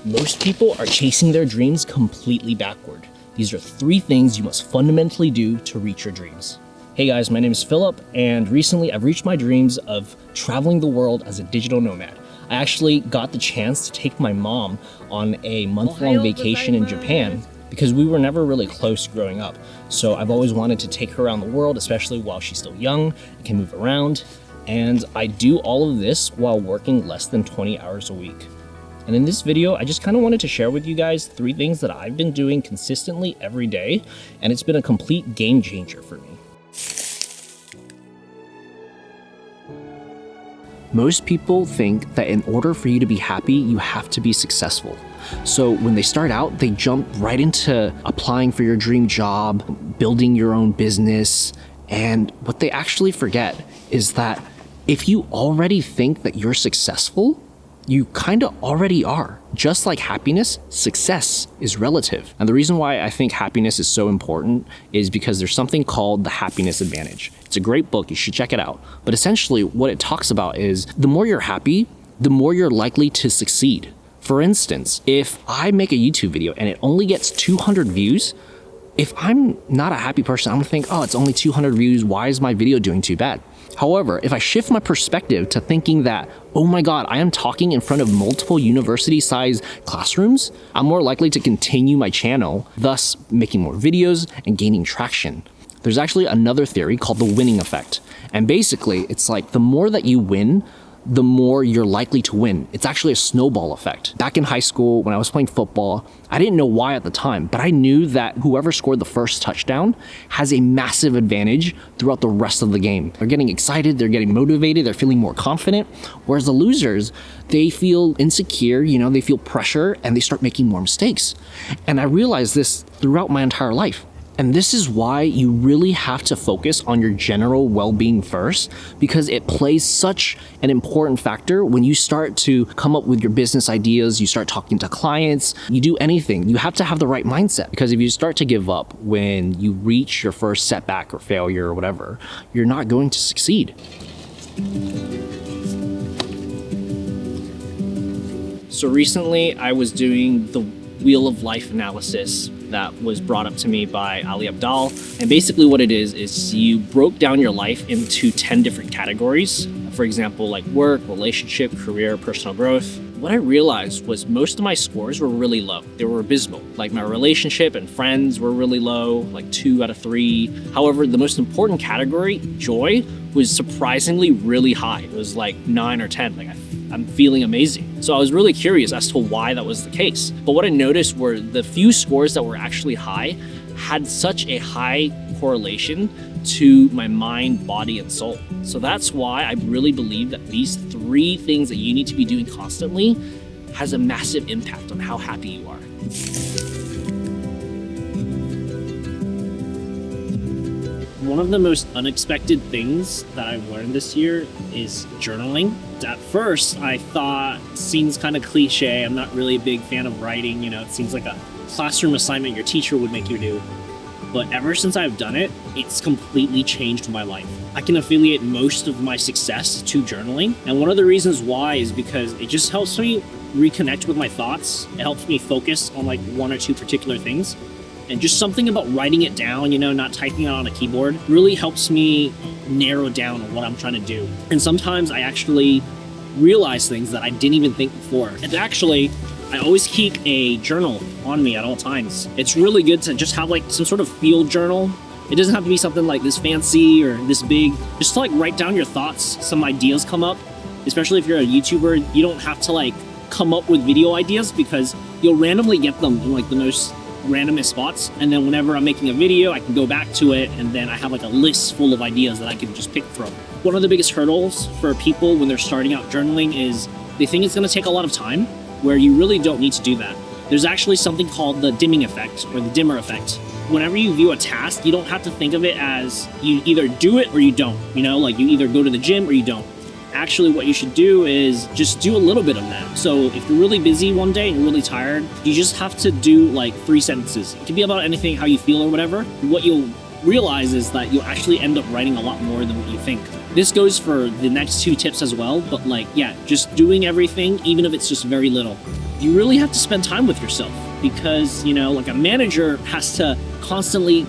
Most people are chasing their dreams completely backward. These are 3 things you must fundamentally do to reach your dreams. Hey guys, my name is Philip, and recently I've reached my dreams of traveling the world as a digital nomad. I actually got the chance to take my mom on a month-long vacation in Japan because we were never really close growing up. So I've always wanted to take her around the world, especially while she's still young and can move around. And I do all of this while working less than 20 hours a week. And in this video, I just kind of wanted to share with you guys 3 things that I've been doing consistently every day, and it's been a complete game changer for me. Most people think that in order for you to be happy, you have to be successful. So when they start out, they jump right into applying for your dream job, building your own business, and what they actually forget is that if you already think that you're successful, you kind of already are. Just like happiness, success is relative. And the reason why I think happiness is so important is because there's something called the happiness advantage. It's a great book, you should check it out. But essentially what it talks about is the more you're happy, the more you're likely to succeed. For instance, if I make a YouTube video and it only gets 200 views, if I'm not a happy person, I'm gonna think, oh, it's only 200 views, why is my video doing too bad? However, if I shift my perspective to thinking that, oh my God, I am talking in front of multiple university-sized classrooms, I'm more likely to continue my channel, thus making more videos and gaining traction. There's actually another theory called the winning effect. And basically, it's like the more that you win, the more you're likely to win. It's actually a snowball effect. Back in high school, when I was playing football, I didn't know why at the time, but I knew that whoever scored the first touchdown has a massive advantage throughout the rest of the game. They're getting excited, they're getting motivated, they're feeling more confident, whereas the losers, they feel insecure, they feel pressure, and they start making more mistakes. And I realized this throughout my entire life. And this is why you really have to focus on your general well-being first, because it plays such an important factor when you start to come up with your business ideas, you start talking to clients, you do anything. You have to have the right mindset, because if you start to give up when you reach your first setback or failure or whatever, you're not going to succeed. So recently I was doing the Wheel of Life analysis that was brought up to me by Abdaal. And basically what it is you broke down your life into 10 different categories. For example, like work, relationship, career, personal growth. What I realized was most of my scores were really low. They were abysmal. Like my relationship and friends were really low, like 2 out of 3. However, the most important category, joy, was surprisingly really high. It was like 9 or 10. Like I'm feeling amazing. So I was really curious as to why that was the case. But what I noticed were the few scores that were actually high had such a high correlation to my mind, body, and soul. So that's why I really believe that these 3 things that you need to be doing constantly has a massive impact on how happy you are. One of the most unexpected things that I've learned this year is journaling. At first, I thought it seems kind of cliche. I'm not really a big fan of writing. It seems like a classroom assignment your teacher would make you do. But ever since I've done it, it's completely changed my life. I can affiliate most of my success to journaling. And one of the reasons why is because it just helps me reconnect with my thoughts. It helps me focus on like 1 or 2 particular things. And just something about writing it down, not typing it on a keyboard, really helps me narrow down what I'm trying to do. And sometimes I actually realize things that I didn't even think before. And actually, I always keep a journal on me at all times. It's really good to just have like some sort of field journal. It doesn't have to be something like this fancy or this big. Just to like write down your thoughts, some ideas come up. Especially if you're a YouTuber, you don't have to like come up with video ideas because you'll randomly get them in like the most randomest spots, and then whenever I'm making a video I can go back to it, and then I have like a list full of ideas that I can just pick from. One of the biggest hurdles for people when they're starting out journaling is they think it's going to take a lot of time, where you really don't need to do that. There's actually something called the dimming effect or the dimmer effect. Whenever you view a task, you don't have to think of it as you either do it or you don't, like you either go to the gym or you don't. Actually, what you should do is just do a little bit of that. So if you're really busy one day and you're really tired, you just have to do like 3 sentences. It can be about anything, how you feel or whatever. What you'll realize is that you'll actually end up writing a lot more than what you think. This goes for the next 2 tips as well, but like, yeah, just doing everything, even if it's just very little. You really have to spend time with yourself because, like a manager has to constantly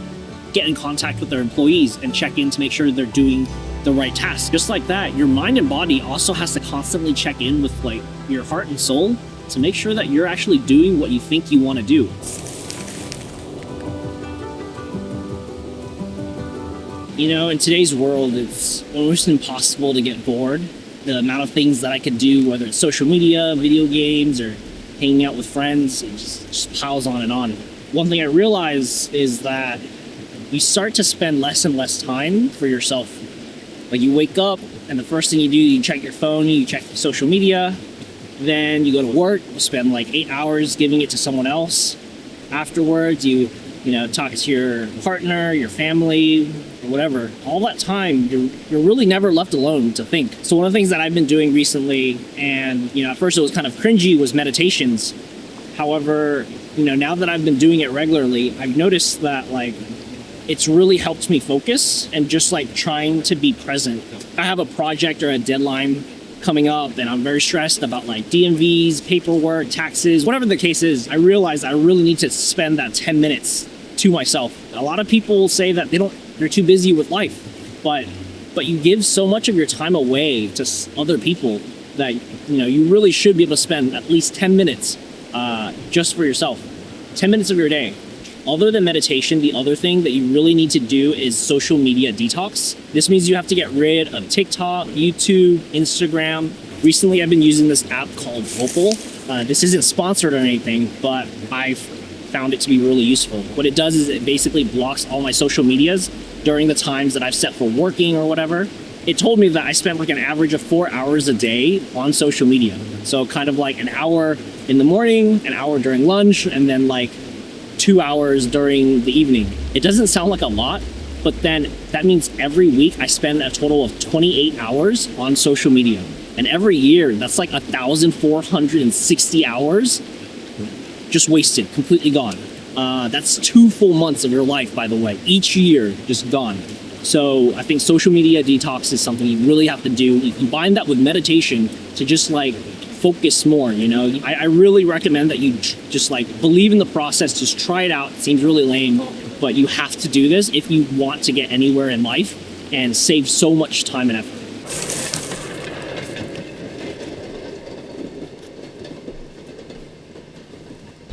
get in contact with their employees and check in to make sure they're doing the right task. Just like that, your mind and body also has to constantly check in with like your heart and soul to make sure that you're actually doing what you think you want to do. In today's world, it's almost impossible to get bored. The amount of things that I could do, whether it's social media, video games, or hanging out with friends, it just piles on and on. One thing I realize is that you start to spend less and less time for yourself. Like you wake up and the first thing you do, you check your phone, you check social media, then you go to work, you spend like 8 hours giving it to someone else. Afterwards, you talk to your partner, your family, or whatever. All that time, you're really never left alone to think. So one of the things that I've been doing recently, and at first it was kind of cringy, was meditations. However, now that I've been doing it regularly, I've noticed that like it's really helped me focus and just like trying to be present. I have a project or a deadline coming up and I'm very stressed about like DMVs, paperwork, taxes, whatever the case is. I realized I really need to spend that 10 minutes to myself. A lot of people say that they're too busy with life, but you give so much of your time away to other people that you really should be able to spend at least 10 minutes just for yourself. 10 minutes of your day. Other than meditation, the other thing that you really need to do is social media detox. This means you have to get rid of TikTok, YouTube, Instagram. Recently, I've been using this app called Abdaal. This isn't sponsored or anything, but I've found it to be really useful. What it does is it basically blocks all my social medias during the times that I've set for working or whatever. It told me that I spent like an average of 4 hours a day on social media. So kind of like an hour in the morning, an hour during lunch, and then like 2 hours during the evening. It doesn't sound like a lot, but then that means every week I spend a total of 28 hours on social media. And every year, that's like 1,460 hours just wasted, completely gone. That's 2 full months of your life, by the way. Each year, just gone. So I think social media detox is something you really have to do. You combine that with meditation to just like focus more, I really recommend that you just like believe in the process, just try it out. It seems really lame, but you have to do this if you want to get anywhere in life and save so much time and effort.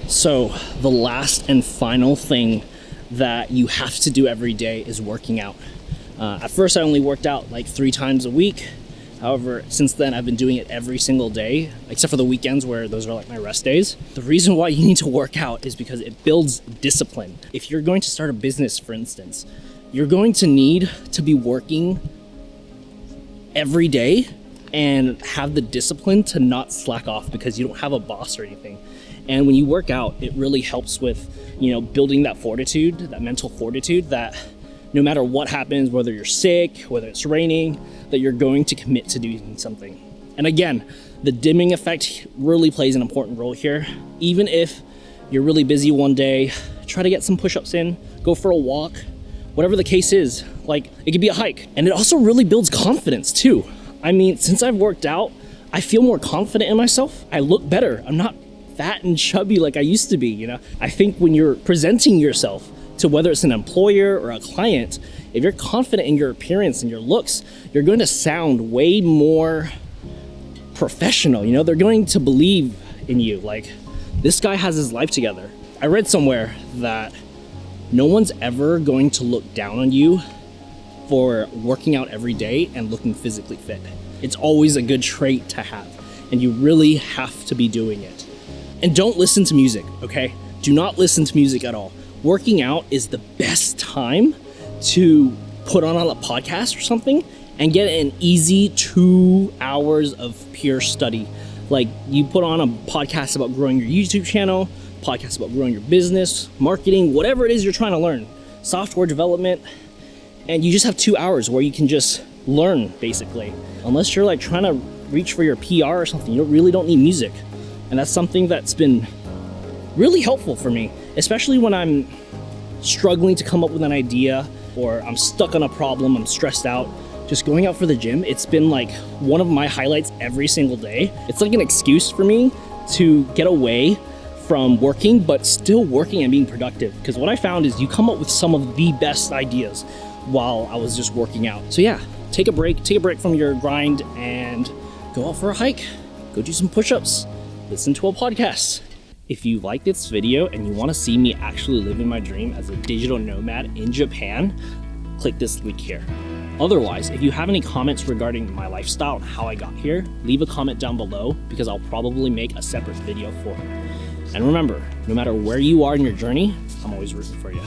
So the last and final thing that you have to do every day is working out. At first I only worked out like 3 times a week. However, since then I've been doing it every single day, except for the weekends where those are like my rest days. The reason why you need to work out is because it builds discipline. If you're going to start a business, for instance, you're going to need to be working every day and have the discipline to not slack off because you don't have a boss or anything. And when you work out, it really helps with, building that fortitude, that mental fortitude that no matter what happens, whether you're sick, whether it's raining, that you're going to commit to doing something. And again, the dimming effect really plays an important role here. Even if you're really busy one day, try to get some push-ups in, go for a walk, whatever the case is. Like, it could be a hike. And it also really builds confidence too. I mean, since I've worked out, I feel more confident in myself. I look better. I'm not fat and chubby like I used to be, I think when you're presenting yourself to whether it's an employer or a client, if you're confident in your appearance and your looks, you're going to sound way more professional. They're going to believe in you. Like, this guy has his life together. I read somewhere that no one's ever going to look down on you for working out every day and looking physically fit. It's always a good trait to have, and you really have to be doing it. And don't listen to music, okay? Do not listen to music at all. Working out is the best time to put on a podcast or something and get an easy 2 hours of pure study. Like, you put on a podcast about growing your YouTube channel, podcast about growing your business, marketing, whatever it is you're trying to learn, software development, and you just have 2 hours where you can just learn, basically. Unless you're like trying to reach for your PR or something, you really don't need music. And that's something that's been really helpful for me, especially when I'm struggling to come up with an idea or I'm stuck on a problem, I'm stressed out. just going out for the gym, it's been like one of my highlights every single day. It's like an excuse for me to get away from working, but still working and being productive. Because what I found is you come up with some of the best ideas while I was just working out. So yeah, take a break from your grind and go out for a hike, go do some push-ups, listen to a podcast. If you like this video and you want to see me actually living my dream as a digital nomad in Japan, click this link here. Otherwise, if you have any comments regarding my lifestyle and how I got here, leave a comment down below because I'll probably make a separate video for it. And remember, no matter where you are in your journey, I'm always rooting for you.